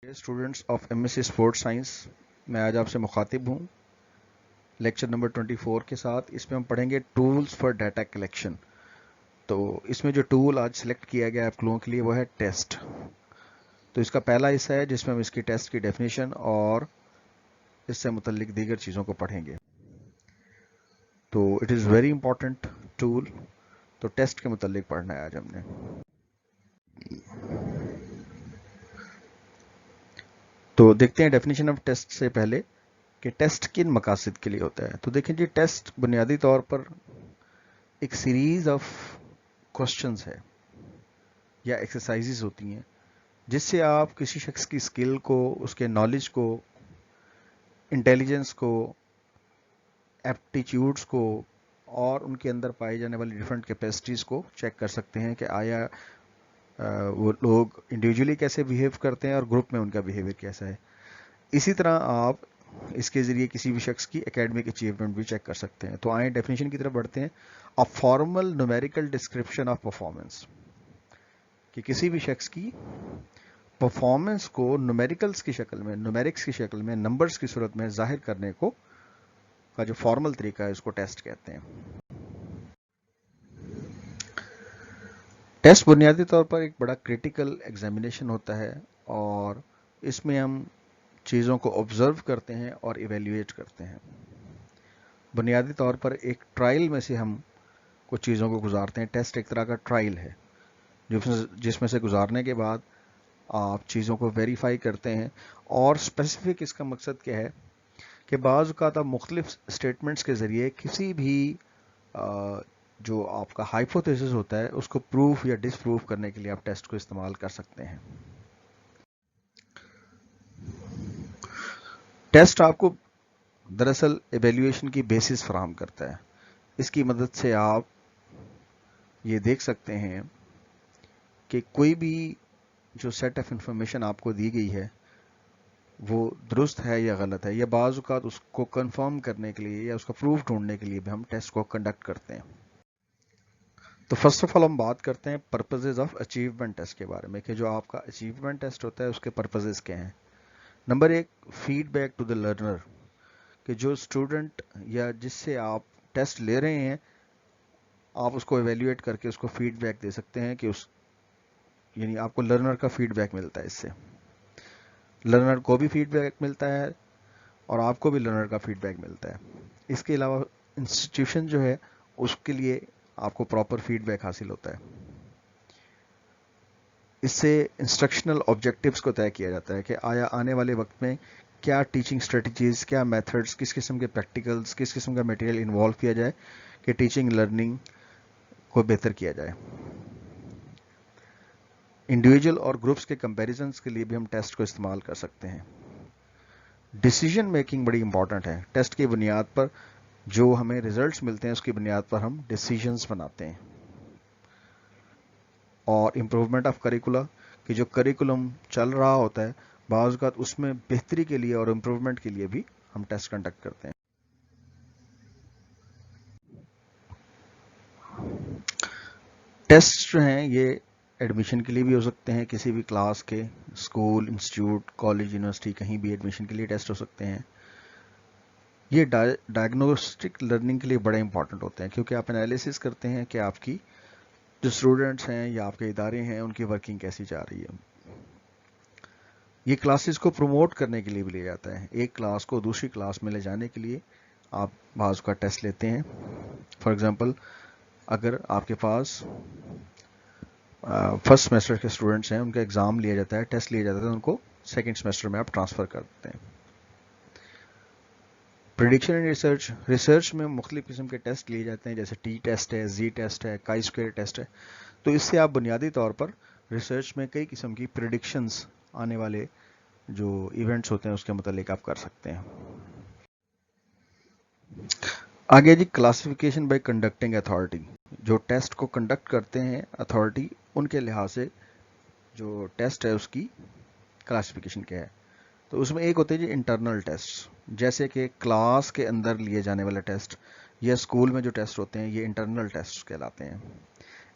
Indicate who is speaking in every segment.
Speaker 1: Students of MSc sports science, मैं आज आपसे मुखातिब हूँ लेक्चर नंबर 24 के साथ। इसमें हम पढ़ेंगे टूल्स फॉर डाटा कलेक्शन। तो इसमें जो टूल आज सिलेक्ट किया गया आप लोगों के लिए वो है टेस्ट। तो इसका पहला हिस्सा है जिसमें हम इसकी टेस्ट की डेफिनेशन और इससे मुतल्लिक दीगर चीज़ों को पढ़ेंगे। तो it is very important tool. तो टेस्ट के मुतल्लिक पढ़ना है आज हमने। तो देखते हैं डेफिनेशन ऑफ टेस्ट से पहले कि टेस्ट किन मकासद के लिए होता है। तो देखें जी, टेस्ट बुनियादी तौर पर एक सीरीज ऑफ क्वेश्चंस है या एक्सरसाइजेस होती हैं जिससे आप किसी शख्स की स्किल को, उसके नॉलेज को, इंटेलिजेंस को, एप्टीट्यूड्स को और उनके अंदर पाई जाने वाली डिफरेंट कैपेसिटीज़ को चेक कर सकते हैं कि आया वो लोग इंडिविजुअली कैसे बिहेव करते हैं और ग्रुप में उनका बिहेवियर कैसा है। इसी तरह आप इसके ज़रिए किसी भी शख्स की एकेडमिक अचीवमेंट भी चेक कर सकते हैं। तो आए डेफिनेशन की तरफ बढ़ते हैं। A formal numerical description of performance, कि किसी भी शख्स की परफॉर्मेंस को न्यूमेरिकल्स की शक्ल में, न्यूमेरिक्स की शक्ल में, नंबर्स की सूरत में जाहिर करने को का जो फॉर्मल तरीका है उसको टेस्ट कहते हैं। टेस्ट बुनियादी तौर पर एक बड़ा क्रिटिकल एग्जामिनेशन होता है और इसमें हम चीज़ों को ऑब्जर्व करते हैं और इवेल्युएट करते हैं। बुनियादी तौर पर एक ट्रायल में से हम कुछ चीज़ों को गुजारते हैं। टेस्ट एक तरह का ट्रायल है जिसमें से गुजारने के बाद आप चीज़ों को वेरीफाई करते हैं। और स्पेसिफिक इसका मकसद क्या है कि बाज़ औक़ात आप मुख्तलिफ स्टेटमेंट्स के ज़रिए किसी भी जो आपका हाइपोथेसिस होता है उसको प्रूफ या डिसप्रूफ करने के लिए आप टेस्ट को इस्तेमाल कर सकते हैं। टेस्ट आपको दरअसल एवेल्यूएशन की बेसिस फराहम करता है। इसकी मदद से आप ये देख सकते हैं कि कोई भी जो सेट ऑफ इंफॉर्मेशन आपको दी गई है वो दुरुस्त है या गलत है, या बाज़ औक़ात उसको कंफर्म करने के लिए या उसका प्रूफ ढूंढने के लिए भी हम टेस्ट को कंडक्ट करते हैं। तो फर्स्ट ऑफ ऑल हम बात करते हैं पर्पसेस ऑफ अचीवमेंट टेस्ट के बारे में कि जो आपका अचीवमेंट टेस्ट होता है उसके पर्पसेस क्या हैं। नंबर एक, फीडबैक टू द लर्नर, कि जो स्टूडेंट या जिससे आप टेस्ट ले रहे हैं आप उसको एवेल्युएट करके उसको फीडबैक दे सकते हैं कि यानी आपको लर्नर का फीडबैक मिलता है। इससे लर्नर को भी फीडबैक मिलता है और आपको भी लर्नर का फीडबैक मिलता है। इसके अलावा इंस्टीट्यूशन जो है उसके लिए आपको प्रॉपर फीडबैक हासिल होता है। इससे इंस्ट्रक्शनल ऑब्जेक्टिव्स को तय किया जाता है कि आया आने वाले वक्त में क्या टीचिंग स्ट्रेटजीज, क्या मेथड्स, किस किस्म के प्रैक्टिकल्स, किस किस्म का मटेरियल इन्वॉल्व किया जाए कि टीचिंग लर्निंग को बेहतर किया जाए। इंडिविजुअल और ग्रुप्स के कंपैरिजंस के लिए भी हम टेस्ट को इस्तेमाल कर सकते हैं। डिसीजन मेकिंग बड़ी इंपॉर्टेंट है। टेस्ट की बुनियाद पर जो हमें रिजल्ट्स मिलते हैं उसकी बुनियाद पर हम डिसीजंस बनाते हैं। और इम्प्रूवमेंट ऑफ करिकुला, कि जो करिकुलम चल रहा होता है बाज़ औक़ात उसमें बेहतरी के लिए और इम्प्रूवमेंट के लिए भी हम टेस्ट कंडक्ट करते हैं। टेस्ट जो हैं ये एडमिशन के लिए भी हो सकते हैं, किसी भी क्लास के, स्कूल, इंस्टीट्यूट, कॉलेज, यूनिवर्सिटी, कहीं भी एडमिशन के लिए टेस्ट हो सकते हैं। ये डायग्नोस्टिक लर्निंग के लिए बड़े इंपॉर्टेंट होते हैं क्योंकि आप एनालिसिस करते हैं कि आपकी जो स्टूडेंट्स हैं या आपके इदारे हैं उनकी वर्किंग कैसी जा रही है। ये क्लासेस को प्रमोट करने के लिए भी लिया जाता है। एक क्लास को दूसरी क्लास में ले जाने के लिए आप बाज़ का टेस्ट लेते हैं। फॉर एग्जांपल, अगर आपके पास फर्स्ट सेमेस्टर के स्टूडेंट्स हैं, उनका एग्ज़ाम लिया जाता है, टेस्ट लिया जाता है, उनको सेकेंड सेमेस्टर में आप ट्रांसफ़र कर देते हैं। प्रेडिक्शन एंड रिसर्च में मुख्तलिफ किस्म के टेस्ट लिए जाते हैं, जैसे टी टेस्ट है, जी टेस्ट है, काई स्क्वायर टेस्ट है। तो इससे आप बुनियादी तौर पर रिसर्च में कई किस्म की प्रेडिक्शंस, आने वाले जो इवेंट्स होते हैं उसके मुतालिक आप कर सकते हैं। आगे जी, क्लासिफिकेशन बाय कंडक्टिंग अथॉरिटी, जो टेस्ट को कंडक्ट करते हैं अथॉरिटी, उनके लिहाज से जो टेस्ट है उसकी क्लासिफिकेशन क्या है। तो उसमें एक होते हैं जी इंटरनल टेस्ट, जैसे कि क्लास के अंदर लिए जाने वाले टेस्ट या स्कूल में जो टेस्ट होते हैं ये इंटरनल टेस्ट कहलाते हैं।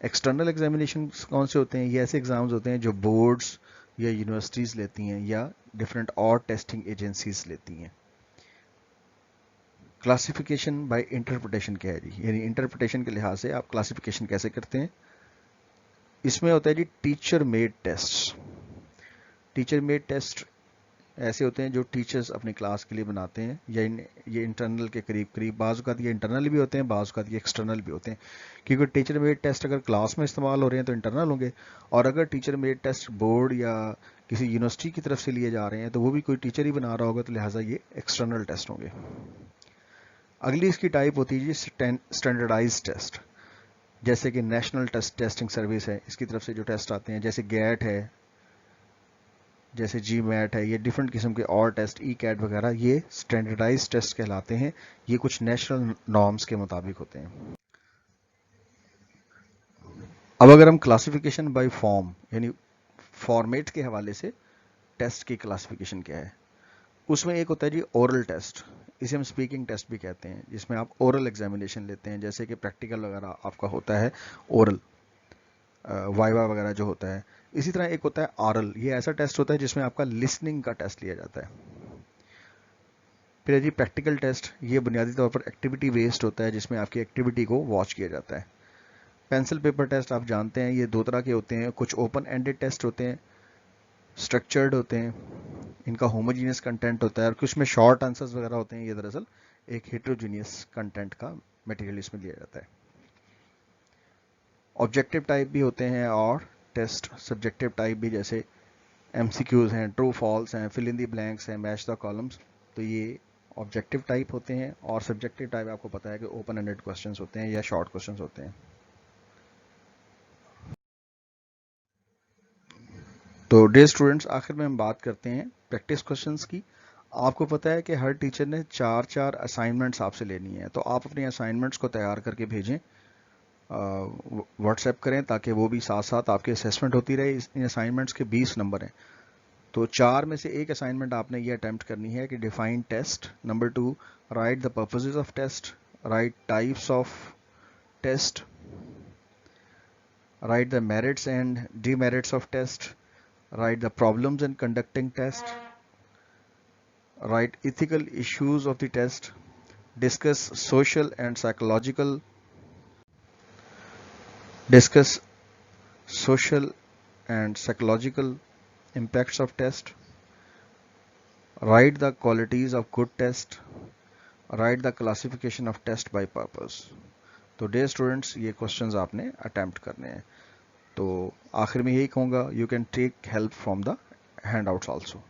Speaker 1: एक्सटर्नल एग्जामिनेशन कौन से होते हैं? ये ऐसे एग्जाम्स होते हैं जो बोर्ड्स या यूनिवर्सिटीज़ लेती हैं या डिफरेंट और टेस्टिंग एजेंसीज लेती हैं। क्लासिफिकेशन बाय इंटरप्रिटेशन क्या है जी, यानी इंटरप्रिटेशन के लिहाज से आप क्लासिफिकेशन कैसे करते हैं। इसमें होता है जी teacher made test. Teacher made test ऐसे होते हैं जो टीचर्स अपनी क्लास के लिए बनाते हैं, या ये इंटरनल के करीब करीब, बाज़ औक़ात ये इंटरनल भी होते हैं, बाज़ औक़ात ये एक्सटर्नल भी होते हैं। क्योंकि टीचर मेड टेस्ट अगर क्लास में इस्तेमाल हो रहे हैं तो इंटरनल होंगे, और अगर टीचर मेड टेस्ट बोर्ड या किसी यूनिवर्सिटी की तरफ से लिए जा रहे हैं तो वो भी कोई टीचर ही बना रहा होगा, तो लिहाजा ये एक्सटर्नल टेस्ट होंगे। अगली इसकी टाइप होती है जी स्टैंडर्डाइज टेस्ट। जैसे कि नेशनल टेस्टिंग सर्विस है, इसकी तरफ से जो टेस्ट आते हैं, जैसे गैट है, जैसे जी मैट है, ये डिफरेंट किस्म के और टेस्ट, ई कैट वगैरह, ये स्टैंडर्डाइज टेस्ट कहलाते हैं। ये कुछ नेशनल नॉर्म्स के मुताबिक होते हैं। अब अगर हम क्लासिफिकेशन बाय फॉर्म यानी फॉर्मेट के हवाले से टेस्ट की क्लासिफिकेशन क्या है, उसमें एक होता है जी ओरल टेस्ट, इसे हम स्पीकिंग टेस्ट भी कहते हैं, जिसमें आप ओरल एग्जामिनेशन लेते हैं, जैसे कि प्रैक्टिकल वगैरह आपका होता है ओरल, वाइवा वगैरह जो होता है। इसी तरह एक होता है ऑरल, ये ऐसा टेस्ट होता है जिसमें आपका लिसनिंग का टेस्ट लिया जाता है। फिर है जी प्रैक्टिकल टेस्ट, ये बुनियादी तौर पर एक्टिविटी बेस्ड होता है, जिसमें आपकी एक्टिविटी को वॉच किया जाता है। पेंसिल पेपर टेस्ट आप जानते हैं, ये दो तरह के होते हैं, कुछ ओपन एंडेड टेस्ट होते हैं, स्ट्रक्चर्ड होते हैं, इनका होमोजीनियस कंटेंट होता है, और कुछ में शॉर्ट आंसर्स वगैरह होते हैं। ये दरअसल एक हेट्रोजीनियस कंटेंट का मटेरियल इसमें दिया जाता है। ऑब्जेक्टिव टाइप भी होते हैं और टेस्ट सब्जेक्टिव टाइप भी, जैसे एमसीक्यूज हैं, ट्रू फॉल्स हैं, फिल इन दी ब्लैंक्स हैं, मैच द कॉलम्स, तो ये ऑब्जेक्टिव टाइप होते हैं। और सब्जेक्टिव टाइप आपको पता है कि ओपन एंडेड क्वेश्चंस होते हैं या शॉर्ट क्वेश्चंस होते हैं। तो डे स्टूडेंट्स, आखिर में हम बात करते हैं प्रैक्टिस क्वेश्चंस की। आपको पता है कि हर टीचर ने 4-4 असाइनमेंट्स आपसे लेनी है, तो आप अपनी असाइनमेंट्स को तैयार करके भेजें, व्हाट्सएप करें, ताकि वो भी साथ साथ आपकी असेसमेंट होती रहे। इन असाइनमेंट्स के 20 नंबर हैं, तो 4 में से एक असाइनमेंट आपने ये अटेम्प्ट करनी है कि define test, number 2 write the purposes of test, write types of test, write the merits and demerits of test, write the problems in conducting test, write ethical issues of the test, discuss social and psychological impacts of test, write the qualities of good test, write the classification of test by purpose। तो dear students, ये questions आपने attempt करने हैं। तो आखिर में यही कहूँगा, you can take help from the handouts also.